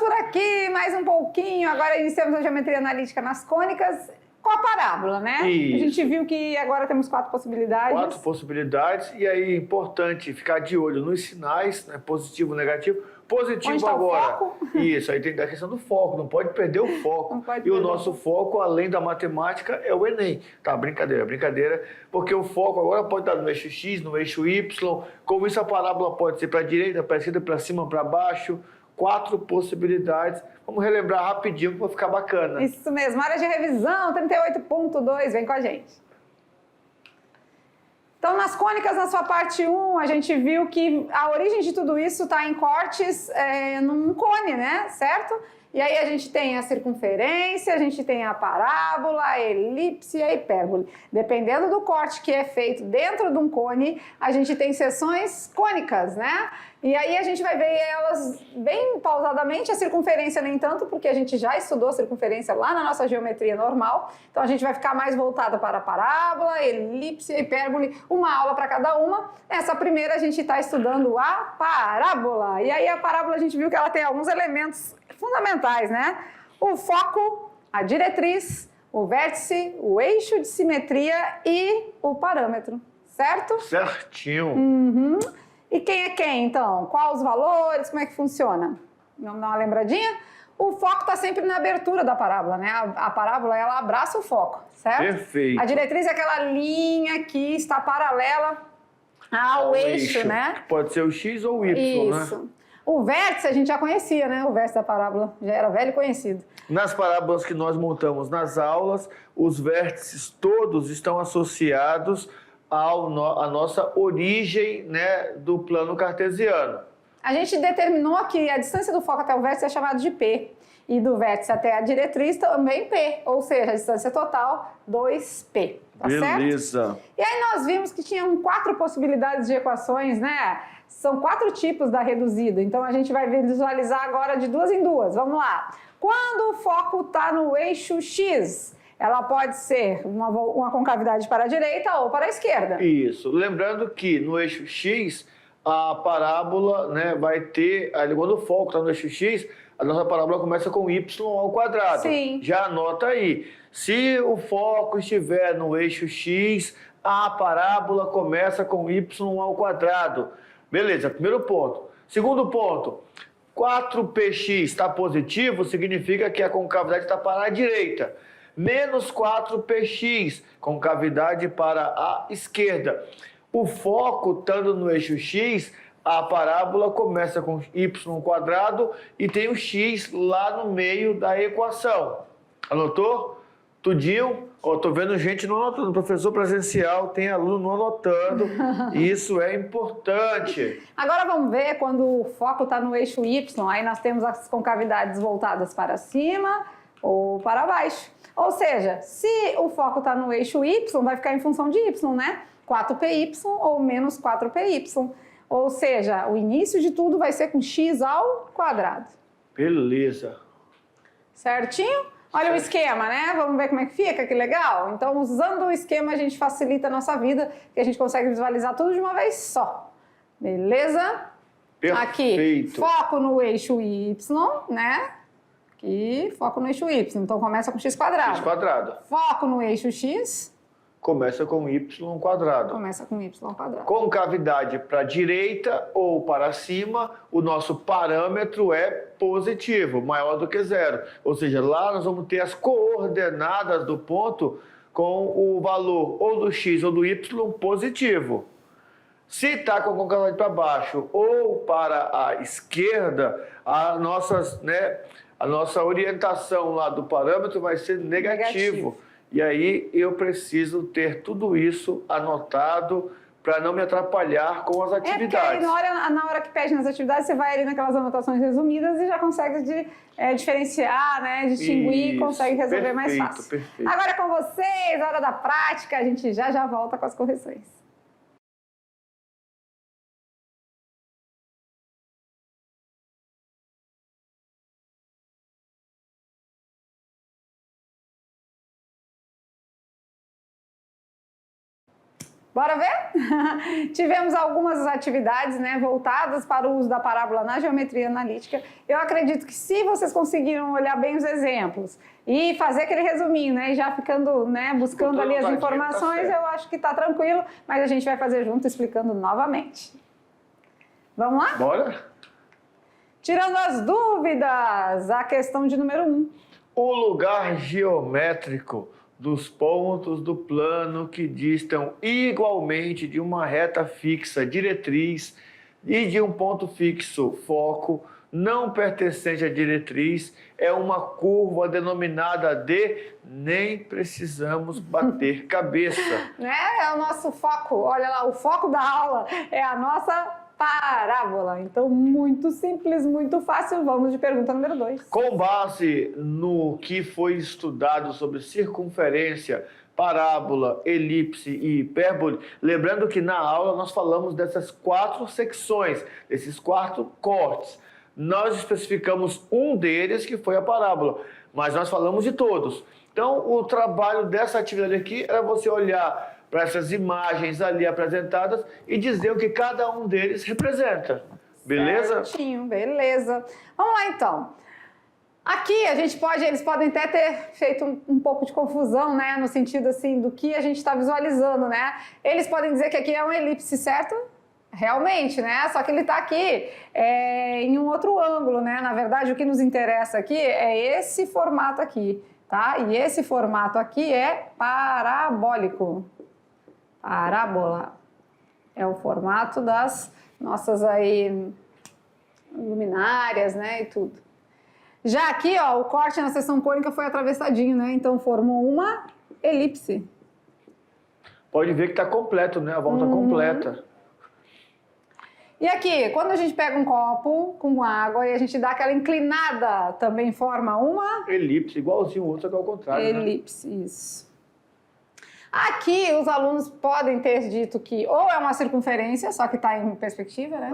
por aqui mais um pouquinho. Agora iniciamos a geometria analítica nas cônicas com a parábola, né? Isso. A gente viu que agora temos 4 possibilidades. 4 possibilidades, e aí é importante ficar de olho nos sinais, né? Positivo, negativo. Positivo Onde está agora. o foco? Isso, aí tem a questão do foco, não pode perder o foco. Não pode E o perder. nosso foco, além da matemática, é o Enem. Tá, brincadeira, porque o foco agora pode estar no eixo X, no eixo Y. Como isso, a parábola pode ser para a direita, para a esquerda, para cima, para baixo. 4 possibilidades. Vamos relembrar rapidinho que vai ficar bacana. Isso mesmo, área de revisão 38.2, vem com a gente. Então, nas cônicas, na sua parte 1, a gente viu que a origem de tudo isso está em cortes num cone, né? Certo? E aí a gente tem a circunferência, a gente tem a parábola, a elipse e a hipérbole. Dependendo do corte que é feito dentro de um cone, a gente tem seções cônicas, né? E aí a gente vai ver elas bem pausadamente, a circunferência nem tanto, porque a gente já estudou a circunferência lá na nossa geometria normal. Então a gente vai ficar mais voltada para a parábola, elipse, hipérbole, uma aula para cada uma. Essa primeira a gente está estudando a parábola. E aí a parábola a gente viu que ela tem alguns elementos fundamentais, né? O foco, a diretriz, o vértice, o eixo de simetria e o parâmetro, certo? Certinho. E quem é quem, então? Quais os valores? Como é que funciona? Vamos dar uma lembradinha? O foco está sempre na abertura da parábola, né? A parábola, ela abraça o foco, certo? Perfeito. A diretriz é aquela linha que está paralela ao eixo, né? Que pode ser o X ou o Y, Isso. né? O vértice a gente já conhecia, né? O vértice da parábola já era velho e conhecido. Nas parábolas que nós montamos nas aulas, os vértices todos estão associados à nossa origem, né, do plano cartesiano. A gente determinou que a distância do foco até o vértice é chamada de P. E do vértice até a diretriz também P. Ou seja, a distância total 2P. Tá Beleza. certo? E aí nós vimos que tinham 4 possibilidades de equações, né? São 4 tipos da reduzida. Então a gente vai visualizar agora de 2 em 2. Vamos lá. Quando o foco está no eixo X, ela pode ser uma concavidade para a direita ou para a esquerda. Isso. Lembrando que no eixo X, a parábola, né, vai ter... Quando o foco está no eixo X, a nossa parábola começa com y ao quadrado. Sim. Já anota aí. Se o foco estiver no eixo X, a parábola começa com y ao quadrado. Beleza, primeiro ponto. Segundo ponto, 4px está positivo, significa que a concavidade está para a direita. Menos 4px, concavidade para a esquerda. O foco estando no eixo X, a parábola começa com y² e tem o x lá no meio da equação. Anotou? Tudinho? Ó, tô vendo gente não anotando. Professor presencial, tem aluno não anotando. Isso é importante. Agora vamos ver quando o foco está no eixo Y. Aí nós temos as concavidades voltadas para cima ou para baixo. Ou seja, se o foco está no eixo Y, vai ficar em função de Y, né? 4py ou menos 4py. Ou seja, o início de tudo vai ser com x ao quadrado. Beleza. Certinho? Olha o esquema, né? Vamos ver como é que fica, que legal. Então, usando o esquema, a gente facilita a nossa vida, que a gente consegue visualizar tudo de uma vez só. Beleza? Perfeito. Aqui, foco no eixo Y, né? Aqui, foco no eixo Y. Então, começa com x². X². Foco no eixo X. Começa com y². Começa com y². Concavidade para a direita ou para cima, o nosso parâmetro é positivo, maior do que 0. Ou seja, lá nós vamos ter as coordenadas do ponto com o valor ou do x ou do y positivo. Se está com a concavidade para baixo ou para a esquerda, a nossa orientação lá do parâmetro vai ser negativo. E aí eu preciso ter tudo isso anotado para não me atrapalhar com as atividades. Porque aí na hora que pede nas atividades, você vai ali naquelas anotações resumidas e já consegue diferenciar, né, distinguir e consegue resolver mais fácil. Perfeito. Agora é com vocês, hora da prática, a gente já volta com as correções. Bora ver? Tivemos algumas atividades, né, voltadas para o uso da parábola na geometria analítica. Eu acredito que se vocês conseguiram olhar bem os exemplos e fazer aquele resuminho, né, e já ficando, né, buscando ali as informações, eu acho que está tranquilo, mas a gente vai fazer junto explicando novamente. Vamos lá? Bora? Tirando as dúvidas, a questão de número 1. O lugar geométrico dos pontos do plano que distam igualmente de uma reta fixa diretriz e de um ponto fixo foco não pertencente à diretriz é uma curva denominada de nem precisamos bater cabeça. Né? É o nosso foco, olha lá, o foco da aula é a nossa parábola. Então, muito simples, muito fácil. Vamos de pergunta número 2. Com base no que foi estudado sobre circunferência, parábola, elipse e hipérbole, lembrando que na aula nós falamos dessas 4 secções, desses 4 cortes. Nós especificamos um deles, que foi a parábola, mas nós falamos de todos. Então, o trabalho dessa atividade aqui era você olhar para essas imagens ali apresentadas e dizer o que cada um deles representa. Beleza? Certinho, beleza. Vamos lá, então. Aqui eles podem até ter feito um pouco de confusão, né? No sentido, assim, do que a gente está visualizando, né? Eles podem dizer que aqui é um elipse, certo? Realmente, né? Só que ele está aqui em um outro ângulo, né? Na verdade, o que nos interessa aqui é esse formato aqui, tá? E esse formato aqui é parabólico. Parábola é o formato das nossas aí luminárias, né, e tudo. Já aqui, ó, o corte na seção cônica foi atravessadinho, né? Então formou uma elipse. Pode ver que está completo, né? A volta completa. E aqui, quando a gente pega um copo com água e a gente dá aquela inclinada, também forma uma elipse, igualzinho o outro, só que ao contrário, elipse, né? Isso. Aqui, os alunos podem ter dito que ou é uma circunferência, só que está em perspectiva, né?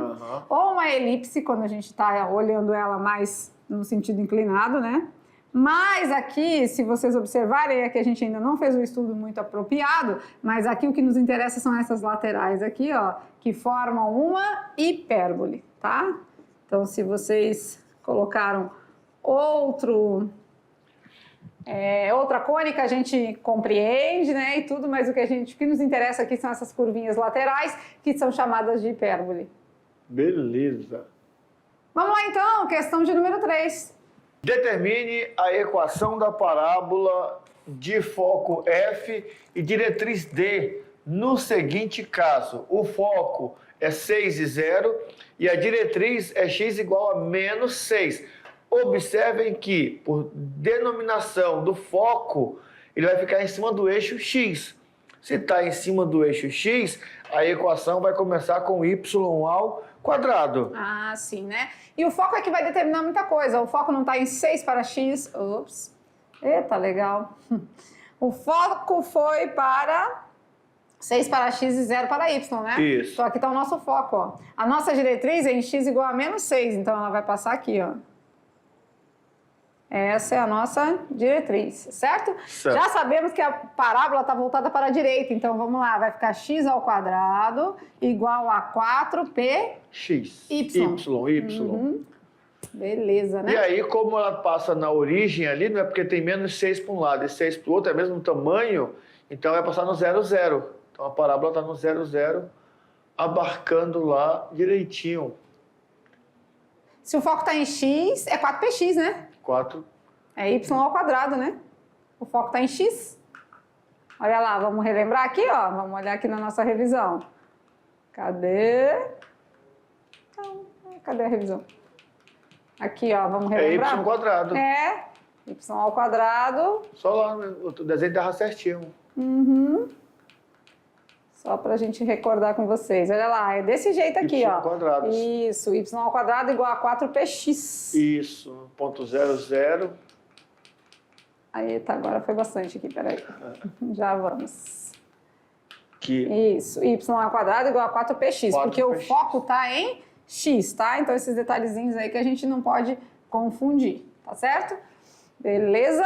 Ou uma elipse, quando a gente está olhando ela mais no sentido inclinado, né? Mas aqui, se vocês observarem, é que a gente ainda não fez um estudo muito apropriado, mas aqui o que nos interessa são essas laterais aqui, ó, que formam uma hipérbole, tá? Então, se vocês colocaram outra cônica, a gente compreende, né, e tudo, mas o que nos interessa aqui são essas curvinhas laterais, que são chamadas de hipérbole. Beleza. Vamos lá, então, questão de número 3. Determine a equação da parábola de foco F e diretriz D no seguinte caso. O foco é 6 e 0 e a diretriz é x igual a menos 6. Observem que, por denominação do foco, ele vai ficar em cima do eixo x. Se está em cima do eixo x, a equação vai começar com y ao quadrado. Ah, sim, né? E o foco é que vai determinar muita coisa. O foco não está em 6 para x. Ops. Eita, legal. O foco foi para 6 para x e 0 para y, né? Isso. Então aqui está o nosso foco, ó. A nossa diretriz é em x igual a menos 6, então ela vai passar aqui, ó. Essa é a nossa diretriz, certo? Já sabemos que a parábola está voltada para a direita, então vamos lá, vai ficar x ao quadrado igual a 4p x. y. Beleza, né? E aí, como ela passa na origem ali, não é porque tem menos 6 para um lado e 6 para o outro, é o mesmo tamanho, então vai passar no 0, 0. Então a parábola está no 0, 0, abarcando lá direitinho. Se o foco está em x, é 4px, né? 4. É y ao quadrado, né? O foco está em x. Olha lá, vamos relembrar aqui, ó. Vamos olhar aqui na nossa revisão. Cadê? Cadê a revisão? Aqui, ó, vamos relembrar. É y ao quadrado. É, y ao quadrado. Só lá, o desenho estava certinho. Só para a gente recordar com vocês. Olha lá, é desse jeito aqui, y ó. Quadrados. Isso, y ao quadrado igual a 4px. Isso, ponto 0, 0. Aí, tá, agora foi bastante aqui, peraí. Já vamos. Que... Isso, y ao quadrado igual a 4px, porque o foco tá em x, tá? Então, esses detalhezinhos aí que a gente não pode confundir, tá certo? Beleza?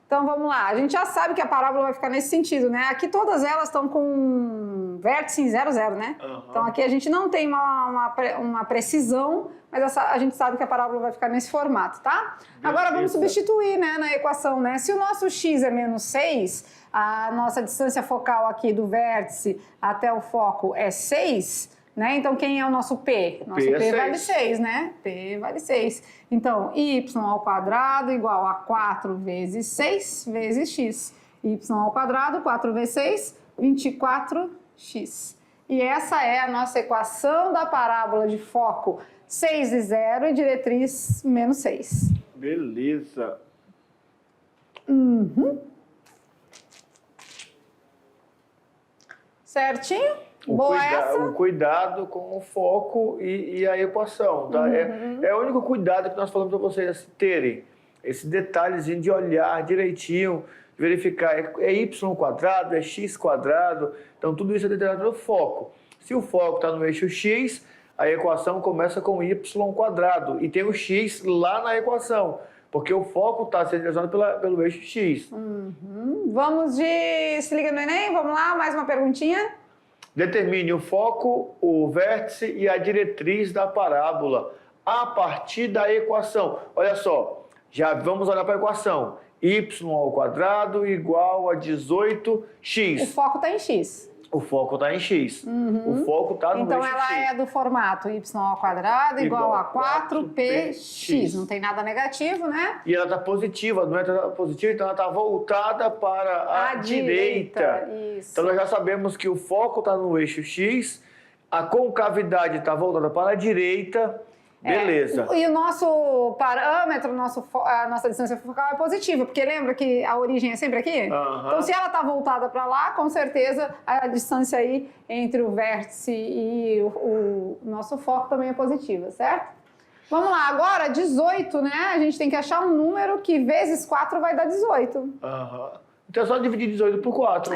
Então, vamos lá. A gente já sabe que a parábola vai ficar nesse sentido, né? Aqui todas elas estão com um vértice em 0, 0, né? Aham. Então aqui a gente não tem uma precisão, mas a gente sabe que a parábola vai ficar nesse formato, tá? Agora vamos substituir, né, na equação, né? Se o nosso x é menos 6, a nossa distância focal aqui do vértice até o foco é 6, né? Então quem é o nosso P? Nosso P vale 6, né? P vale 6. Então, y ao quadrado igual a 4 vezes 6 vezes x. Y ao quadrado, 4 vezes 6, 24x. E essa é a nossa equação da parábola de foco 6 e 0 e diretriz menos 6. Beleza. Certinho? Boa essa? O cuidado com o foco e a equação, tá? É o único cuidado que nós falamos para vocês terem. Esse detalhezinho de olhar direitinho, verificar é y quadrado, é x quadrado, então tudo isso é determinado pelo foco. Se o foco está no eixo x, a equação começa com y quadrado e tem o x lá na equação, porque o foco está sendo direcionado pelo eixo x. Vamos de se liga no Enem? Vamos lá, mais uma perguntinha. Determine o foco, o vértice e a diretriz da parábola a partir da equação. Olha só, já vamos olhar para a equação. Y ao quadrado igual a 18x. O foco está em x. O foco está em x. O foco está no Então eixo ela x. é do formato y ao quadrado igual a 4px. Não tem nada negativo, né? E ela está positiva, não é positiva, então ela está voltada para a direita. Isso. Então nós já sabemos que o foco está no eixo x, a concavidade está voltada para a direita. Beleza. E o nosso parâmetro, a nossa distância focal é positiva, porque lembra que a origem é sempre aqui? Então, se ela está voltada para lá, com certeza a distância aí entre o vértice e o nosso foco também é positiva, certo? Vamos lá, agora 18, né? A gente tem que achar um número que vezes 4 vai dar 18. Então é só dividir 18 por 4.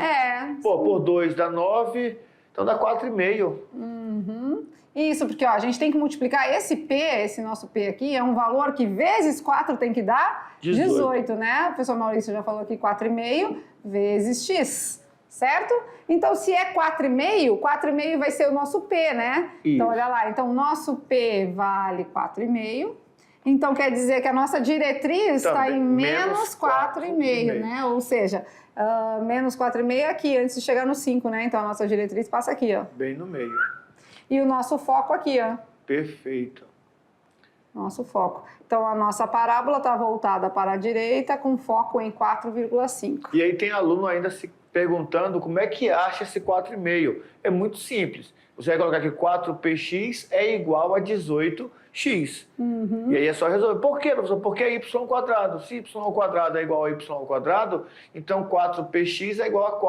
Pô, por 2 dá 9, então dá 4,5. Isso, porque ó, a gente tem que multiplicar esse P, esse nosso P aqui, é um valor que vezes 4 tem que dar 18, né? O professor Maurício já falou aqui 4,5 vezes x, certo? Então, se é 4,5, 4,5 vai ser o nosso P, né? Isso. Então, olha lá, então o nosso P vale 4,5. Então, quer dizer que a nossa diretriz está em menos 4,5, né? Ou seja, menos 4,5 aqui, antes de chegar no 5, né? Então, a nossa diretriz passa aqui, ó. Bem no meio. E o nosso foco aqui, ó. Perfeito. Nosso foco. Então, a nossa parábola está voltada para a direita com foco em 4,5. E aí tem aluno ainda se perguntando como é que acha esse 4,5. É muito simples. Você vai colocar que 4px é igual a 18x. E aí é só resolver. Por quê, professor? Porque é y quadrado. Se y ao quadrado é igual a y ao quadrado, então 4px é igual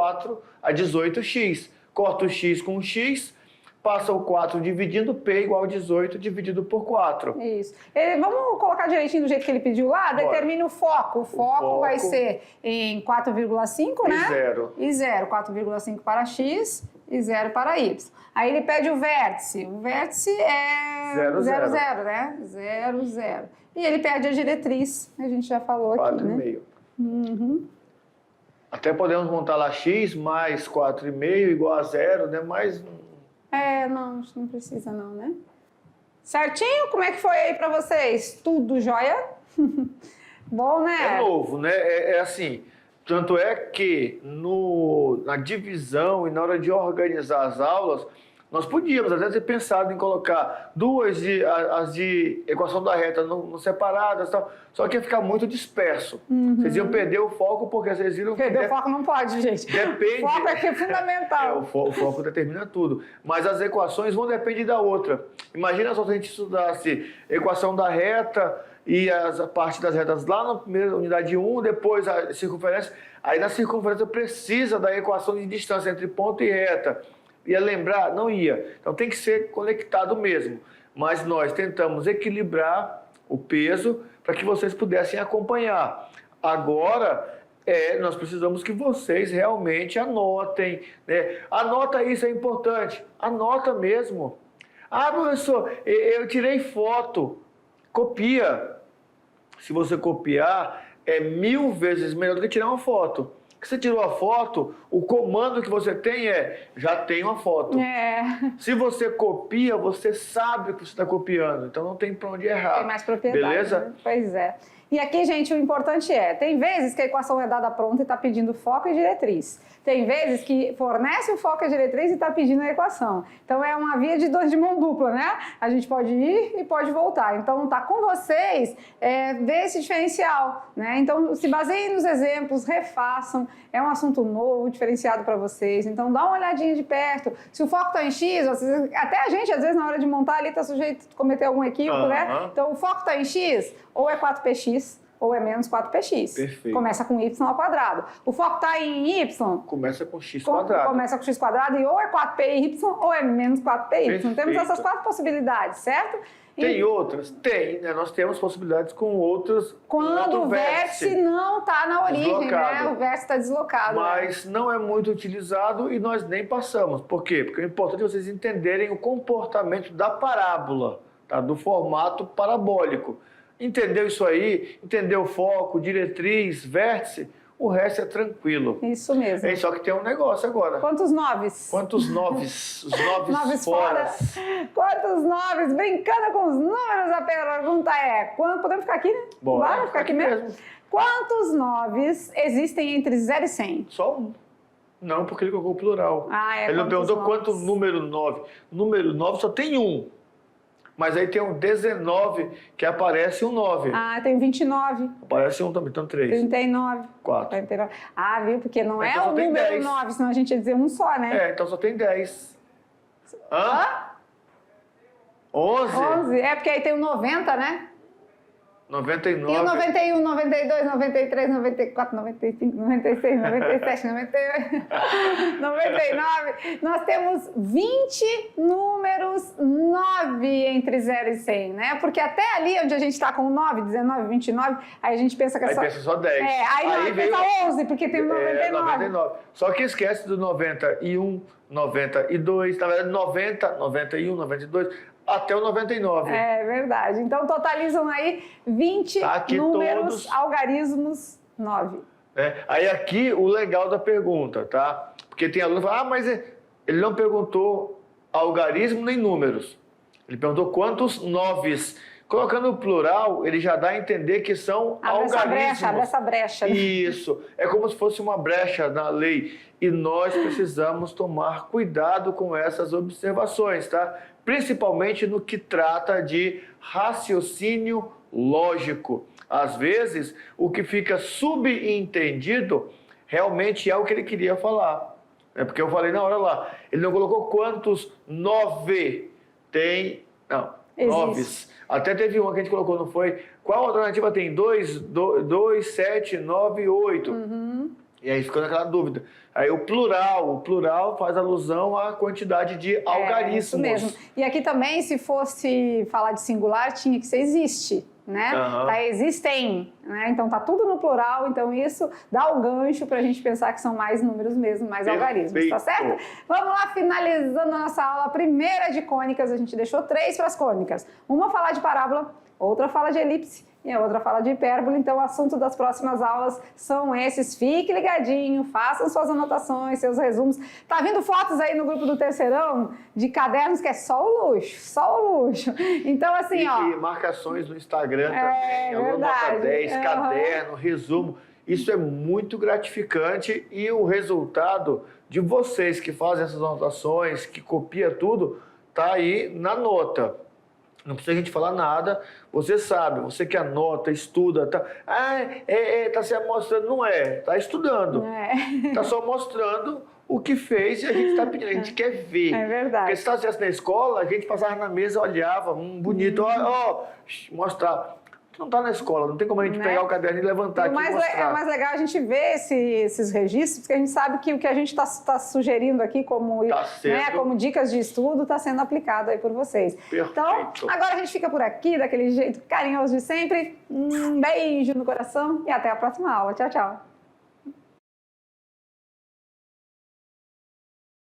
a 18x. Corta o x com o x, passa o 4 dividindo, P igual a 18 dividido por 4. Isso. Vamos colocar direitinho do jeito que ele pediu lá? Determine o foco. O foco vai ser em 4,5, né? E 0. E 0. 4,5 para x e 0 para y. Aí ele pede o vértice. O vértice é 0, 0, né? 0, 0. E ele pede a diretriz. A gente já falou aqui, né? 4,5. Até podemos montar lá x mais 4,5 igual a 0, né? Mas... não, não precisa não, né? Certinho? Como é que foi aí pra vocês? Tudo jóia? Bom, né? É novo, né? É assim, tanto é que na divisão e na hora de organizar as aulas, nós podíamos até ter pensado em colocar as de equação da reta separadas e tal, só que ia ficar muito disperso. Vocês iam perder o foco porque vocês viram que... Perder o foco não pode, gente. Depende. O foco é que é fundamental. O foco determina tudo. Mas as equações vão depender da outra. Imagina só se a gente estudasse equação da reta e a parte das retas lá na primeira unidade 1, depois a circunferência. Aí na circunferência precisa da equação de distância entre ponto e reta. Ia lembrar? Não ia. Então tem que ser conectado mesmo. Mas nós tentamos equilibrar o peso para que vocês pudessem acompanhar. Agora, nós precisamos que vocês realmente anotem, né? Anota isso, é importante. Anota mesmo. Ah, professor, eu tirei foto. Copia. Se você copiar, é 1000 vezes melhor do que tirar uma foto. Que você tirou a foto, o comando que você tem já tem uma foto. Se você copia, você sabe o que você está copiando, então não tem para onde errar. Tem mais propriedade. Beleza? Né? Pois é. E aqui, gente, o importante tem vezes que a equação é dada pronta e está pedindo foco e diretriz. Tem vezes que fornece o foco e a diretriz e está pedindo a equação. Então, é uma via de mão dupla, né? A gente pode ir e pode voltar. Então, tá com vocês ver esse diferencial, né? Então, se baseiem nos exemplos, refaçam. É um assunto novo, diferenciado para vocês. Então, dá uma olhadinha de perto. Se o foco está em X, até a gente, às vezes, na hora de montar ali, está sujeito a cometer algum equívoco, né? Então, o foco está em X, ou é 4px, ou é menos 4px. Perfeito. Começa com y ao quadrado. O foco está em y. Começa com x quadrado. Começa com x quadrado e ou é 4py ou é menos 4py. Perfeito. Temos essas 4 possibilidades, certo? Tem outras? Tem, né? Nós temos possibilidades com outras. Quando o vértice não está na origem, deslocado. né? O vértice está deslocado. Mas não é muito utilizado e nós nem passamos. Por quê? Porque é importante vocês entenderem o comportamento da parábola, tá? Do formato parabólico. Entendeu isso aí? Entendeu o foco, diretriz, vértice? O resto é tranquilo. Isso mesmo. Só que tem um negócio agora. Quantos noves? Quantos noves? Os noves fora. fora. Quantos noves? Brincando com os números, a pergunta é... Podemos ficar aqui, né? Bora ficar aqui mesmo. Quantos noves existem entre 0 e 100? Só um. Não, porque ele colocou o plural. Ele não perguntou quanto número 9. Número 9 só tem um. Mas aí tem um 19, que aparece um 9. Tem 29. Aparece um também, então 3. 39. 4. 49. Viu? Porque não então é o número 10. 9, senão a gente ia dizer um só, né? Então só tem 10. 11? 11. Porque aí tem o 90, né? 99. E o 91, 92, 93, 94, 95, 96, 97, 98, 99. Nós temos 20 números 9 entre 0 e 100, né? Porque até ali onde a gente está com 9, 19, 29, aí a gente pensa que é só... Aí pensa só 10. Aí pensa 11, porque tem o 99. 99. Só que esquece do 91, 92, na verdade 90, 91, 92... até o 99. É verdade. Então, totalizam aí 20 números, todos... algarismos 9. Aí aqui o legal da pergunta, tá? Porque tem aluno que fala, mas ele não perguntou algarismo nem números. Ele perguntou quantos noves. Colocando o plural, ele já dá a entender que são algarismos. Abre essa brecha. Né? Isso. É como se fosse uma brecha na lei. E nós precisamos tomar cuidado com essas observações, tá? Principalmente no que trata de raciocínio lógico. Às vezes, o que fica subentendido realmente é o que ele queria falar. Porque eu falei na hora lá, ele não colocou quantos 9 tem... Não, 9. Até teve uma que a gente colocou, não foi? Qual alternativa tem? 2, 7, 9, 8. E aí ficou naquela dúvida. Aí o plural faz alusão à quantidade de algarismos. Isso mesmo. E aqui também, se fosse falar de singular, tinha que ser existe, né? Tá, existem, né? Então tá tudo no plural, então isso dá o gancho pra gente pensar que são mais números mesmo, mais algarismos, tá certo? Vamos lá, finalizando a nossa aula primeira de cônicas, a gente deixou 3 para as cônicas. Uma fala de parábola, outra fala de elipse, e a outra fala de hipérbole, então o assunto das próximas aulas são esses. Fique ligadinho, façam suas anotações, seus resumos. Tá vindo fotos aí no grupo do Terceirão de cadernos que é só o luxo. Então assim, E marcações no Instagram também, nota 10, caderno, resumo. Isso é muito gratificante e o resultado de vocês que fazem essas anotações, que copia tudo, tá aí na nota. Não precisa a gente falar nada, você sabe, você que anota, estuda, tá se mostrando, não tá estudando, tá só mostrando o que fez e a gente tá pedindo, a gente quer ver. É verdade. Porque se estivesse na escola, a gente passava na mesa, olhava, bonito, mostrar. Não está na escola, não tem como a gente pegar o caderno e levantar aqui e mostrar. É mais legal a gente ver esses registros, porque a gente sabe que o que a gente está sugerindo aqui como dicas de estudo está sendo aplicado aí por vocês. Perfeito. Então, agora a gente fica por aqui, daquele jeito carinhoso de sempre. Um beijo no coração e até a próxima aula. Tchau, tchau.